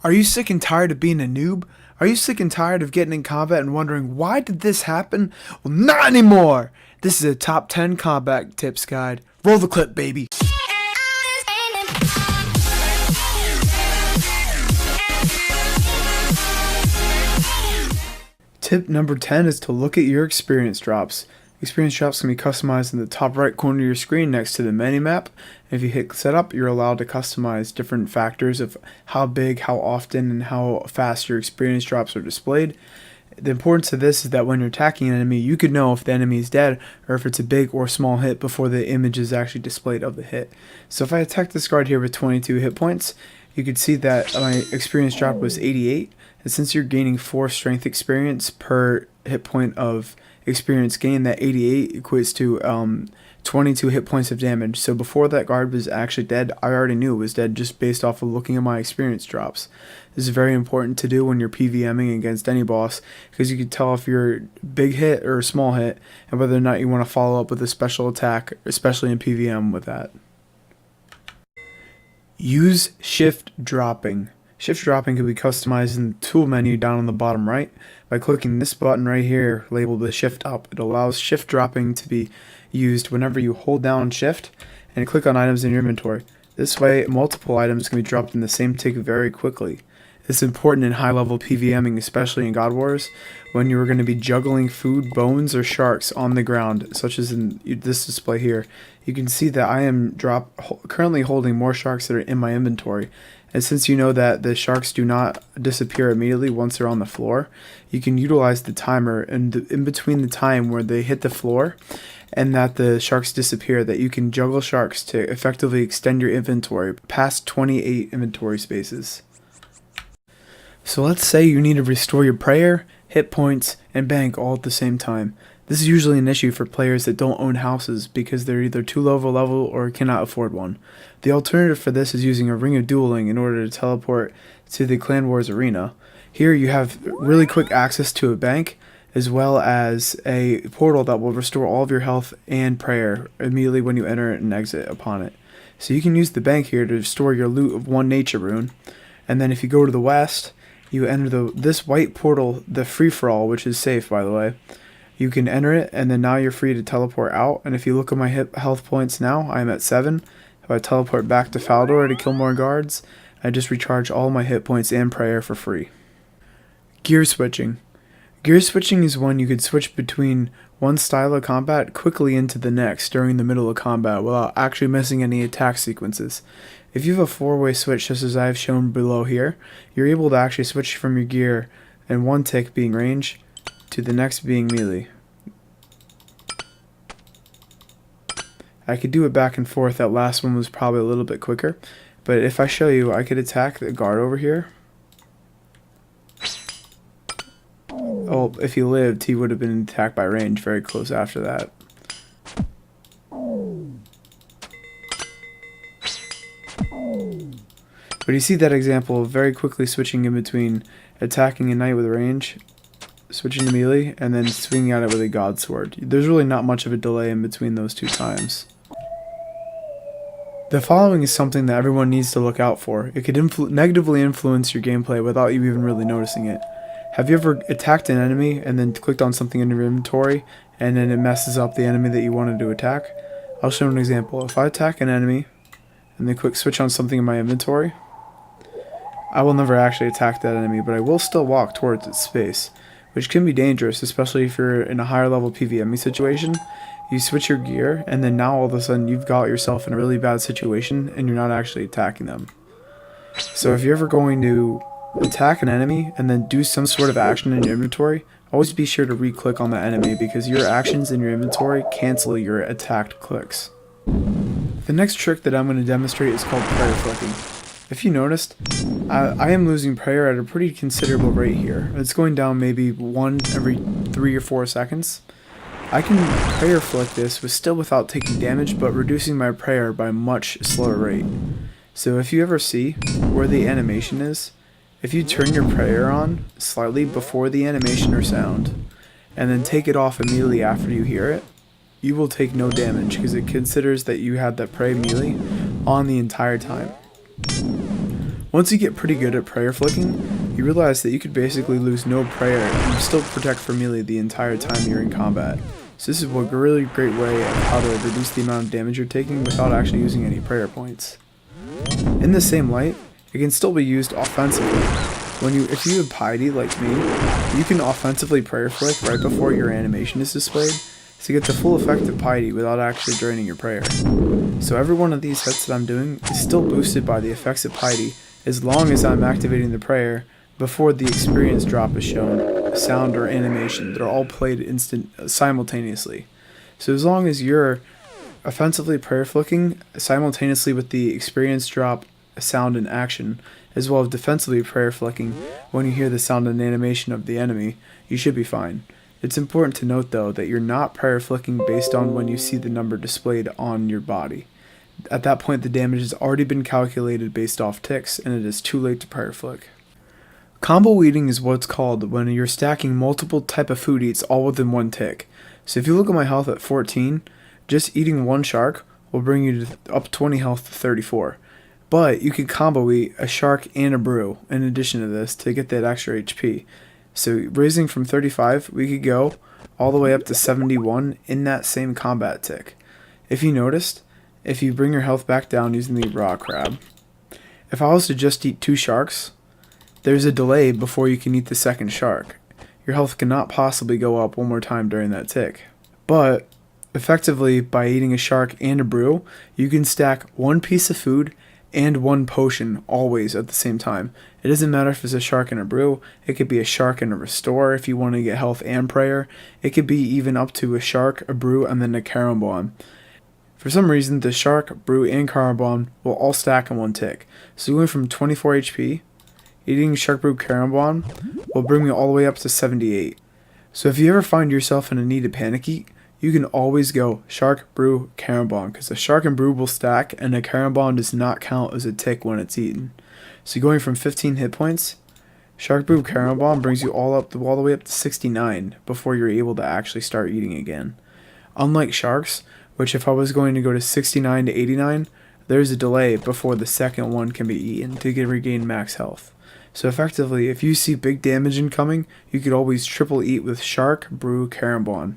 Are you sick and tired of being a noob? Are you sick and tired of getting in combat and wondering why did this happen? Well, not anymore! This is a top 10 combat tips guide. Roll the clip, baby. Tip number 10 is to look at your experience drops. Experience drops can be customized in the top right corner of your screen next to the menu map. If you hit setup, you're allowed to customize different factors of how big, how often, and how fast your experience drops are displayed. The importance of this is that when you're attacking an enemy, you could know if the enemy is dead or if it's a big or small hit before the image is actually displayed of the hit. So if I attack this guard here with 22 hit points, you could see that my experience drop was 88. And since you're gaining 4 strength experience per hit point of experience gain, that 88 equates to 22 hit points of damage. So before that guard was actually dead, I already knew it was dead just based off of looking at my experience drops. This is very important to do when you're PVMing against any boss, because you can tell if you're a big hit or a small hit and whether or not you want to follow up with a special attack, especially in PVM with that. Use shift dropping. Shift dropping can be customized in the tool menu down on the bottom right by clicking this button right here labeled the shift up. It allows shift dropping to be used whenever you hold down shift and click on items in your inventory. This way multiple items can be dropped in the same tick very quickly. It's important in high level PVMing, especially in God Wars, when you are going to be juggling food, bones, or sharks on the ground, such as in this display here. You can see that I am currently holding more sharks that are in my inventory. And since you know that the sharks do not disappear immediately once they're on the floor, you can utilize the timer and in between the time where they hit the floor and that the sharks disappear, that you can juggle sharks to effectively extend your inventory past 28 inventory spaces. So let's say you need to restore your prayer, hit points, and bank all at the same time. This is usually an issue for players that don't own houses because they're either too low of a level or cannot afford one. The alternative for this is using a ring of dueling in order to teleport to the Clan Wars arena. Here you have really quick access to a bank as well as a portal that will restore all of your health and prayer immediately when you enter it and exit upon it. So you can use the bank here to restore your loot of 1 nature rune, and then if you go to the west, you enter this white portal, the free-for-all, which is safe by the way. You can enter it, and then now you're free to teleport out. And if you look at my health points now, I am at 7. If I teleport back to Faldor to kill more guards, I just recharge all my hit points and prayer for free. Gear switching. Gear switching is when you could switch between one style of combat quickly into the next during the middle of combat without actually missing any attack sequences. If you have a 4-way switch just as I have shown below here, you're able to actually switch from your gear and one tick being range to the next being melee. I could do it back and forth. That last one was probably a little bit quicker, but if I show you, I could attack the guard over here. Oh, if he lived, he would have been attacked by range very close after that. But you see that example of very quickly switching in between attacking a knight with range, switching to melee, and then swinging at it with a god sword. There's really not much of a delay in between those two times. The following is something that everyone needs to look out for. It could negatively influence your gameplay without you even really noticing it. Have you ever attacked an enemy and then clicked on something in your inventory and then it messes up the enemy that you wanted to attack? I'll show an example. If I attack an enemy and then quick switch on something in my inventory, I will never actually attack that enemy, but I will still walk towards its space, which can be dangerous, especially if you're in a higher level PvMe situation. You switch your gear, and then now all of a sudden you've got yourself in a really bad situation, and you're not actually attacking them. So if you're ever going to attack an enemy, and then do some sort of action in your inventory, always be sure to re-click on that enemy, because your actions in your inventory cancel your attacked clicks. The next trick that I'm going to demonstrate is called prayer flicking. If you noticed, I am losing prayer at a pretty considerable rate here. It's going down maybe 1 every 3 or 4 seconds. I can prayer flick this still without taking damage, but reducing my prayer by a much slower rate. So if you ever see where the animation is, if you turn your prayer on slightly before the animation or sound, and then take it off immediately after you hear it, you will take no damage because it considers that you had that prayer melee on the entire time. Once you get pretty good at prayer flicking, you realize that you could basically lose no prayer and still protect for melee the entire time you're in combat. So this is a really great way of how to reduce the amount of damage you're taking without actually using any prayer points. In the same light, it can still be used offensively. If you have piety like me, you can offensively prayer flick right before your animation is displayed to get the full effect of piety without actually draining your prayer. So every one of these hits that I'm doing is still boosted by the effects of piety as long as I'm activating the prayer before the experience drop is shown, sound or animation. They're all played simultaneously. So as long as you're offensively prayer flicking simultaneously with the experience drop, sound and action, as well as defensively prayer flicking when you hear the sound and animation of the enemy, you should be fine. It's important to note though that you're not prayer flicking based on when you see the number displayed on your body. At that point the damage has already been calculated based off ticks and it is too late to prayer flick. Combo eating is what's called when you're stacking multiple type of food eats all within one tick. So if you look at my health at 14, just eating one shark will bring you up 20 health to 34. But you can combo eat a shark and a brew in addition to this to get that extra HP. So raising from 35, we could go all the way up to 71 in that same combat tick. If you noticed, if you bring your health back down using the raw crab, if I was to just eat 2 sharks, there's a delay before you can eat the second shark. Your health cannot possibly go up one more time during that tick. But effectively, by eating a shark and a brew, you can stack one piece of food and one potion always at the same time. It doesn't matter if it's a shark and a brew, it could be a shark and a restore if you want to get health and prayer. It could be even up to a shark, a brew, and then a carambon. For some reason, the shark, brew, and carambon will all stack in one tick. So going from 24 HP, eating shark, brew, carambon will bring me all the way up to 78. So if you ever find yourself in a need to panic eat, you can always go shark, brew, carambon, because the shark and brew will stack and a carambon does not count as a tick when it's eaten. So going from 15 hit points, shark, brew, carambon brings you all the way up to 69 before you're able to actually start eating again. Unlike sharks, which if I was going to go to 69 to 89, there's a delay before the second one can be eaten to regain max health. So effectively, if you see big damage incoming, you could always triple eat with shark, brew, carambon.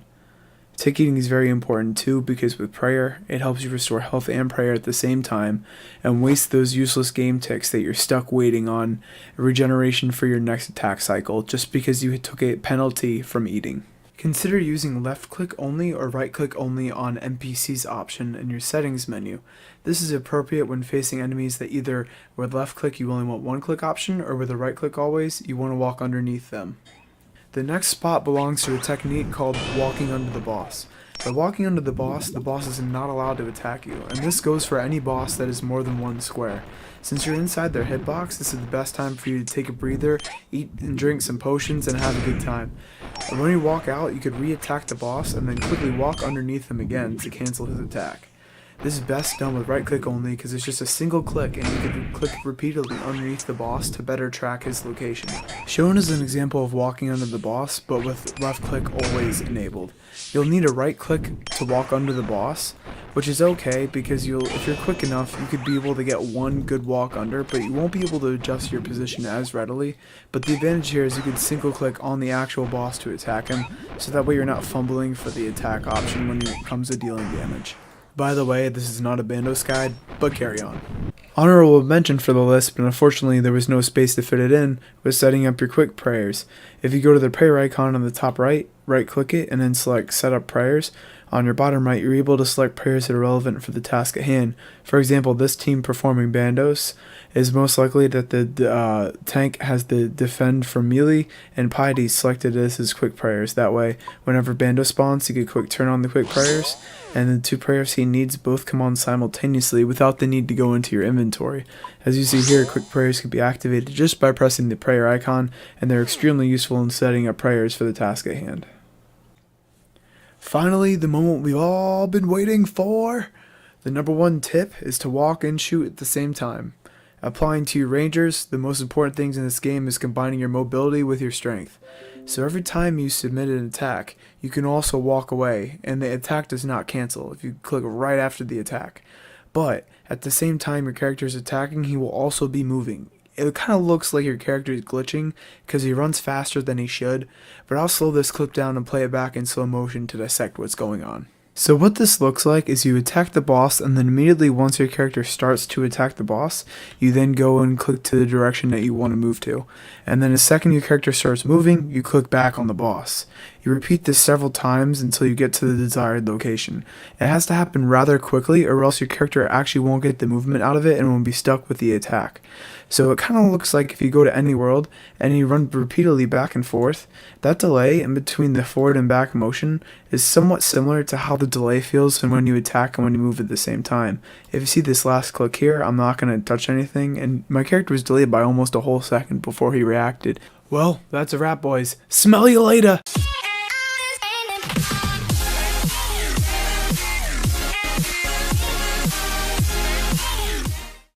Tick eating is very important too because with prayer, it helps you restore health and prayer at the same time and waste those useless game ticks that you're stuck waiting on regeneration for your next attack cycle just because you took a penalty from eating. Consider using left click only or right click only on NPCS option in your settings menu. This is appropriate when facing enemies that either with left click you only want one click option or with a right click always you want to walk underneath them. The next spot belongs to a technique called walking under the boss. By walking under the boss is not allowed to attack you, and this goes for any boss that is more than one square. Since you're inside their hitbox, this is the best time for you to take a breather, eat and drink some potions, and have a good time. And when you walk out, you could re-attack the boss and then quickly walk underneath him again to cancel his attack. This is best done with right click only because it's just a single click and you can click repeatedly underneath the boss to better track his location. Shown is an example of walking under the boss but with left click always enabled. You'll need a right click to walk under the boss, which is okay because if you're quick enough you could be able to get one good walk under, but you won't be able to adjust your position as readily. But the advantage here is you can single click on the actual boss to attack him, so that way you're not fumbling for the attack option when it comes to dealing damage. By the way, this is not a Bandos guide, but carry on. Honorable mention for the list, but unfortunately there was no space to fit it in, was setting up your quick prayers. If you go to the prayer icon on the top right, right click it, and then select set up prayers, on your bottom right you're able to select prayers that are relevant for the task at hand. For example, this team performing Bandos is most likely that the tank has the defend from melee and piety selected as his quick prayers. That way, whenever Bandos spawns, he could quick turn on the quick prayers, and the 2 prayers he needs both come on simultaneously without the need to go into your inventory. As you see here, quick prayers can be activated just by pressing the prayer icon, and they're extremely useful in setting up prayers for the task at hand. Finally, the moment we've all been waiting for! The number 1 tip is to walk and shoot at the same time. Applying to your rangers, the most important things in this game is combining your mobility with your strength. So every time you submit an attack, you can also walk away, and the attack does not cancel if you click right after the attack. But at the same time your character is attacking, he will also be moving. it kind of looks like your character is glitching because he runs faster than he should, but I'll slow this clip down and play it back in slow motion to dissect what's going on. So what this looks like is you attack the boss, and then immediately once your character starts to attack the boss, you then go and click to the direction that you want to move to. And then the second your character starts moving, you click back on the boss. You repeat this several times until you get to the desired location. It has to happen rather quickly, or else your character actually won't get the movement out of it and will be stuck with the attack. So it kind of looks like if you go to any world and you run repeatedly back and forth, that delay in between the forward and back motion is somewhat similar to how the delay feels when you attack and when you move at the same time. If you see this last click here, I'm not going to touch anything, and my character was delayed by almost a whole second before he reacted. Well, that's a wrap, boys. Smell you later!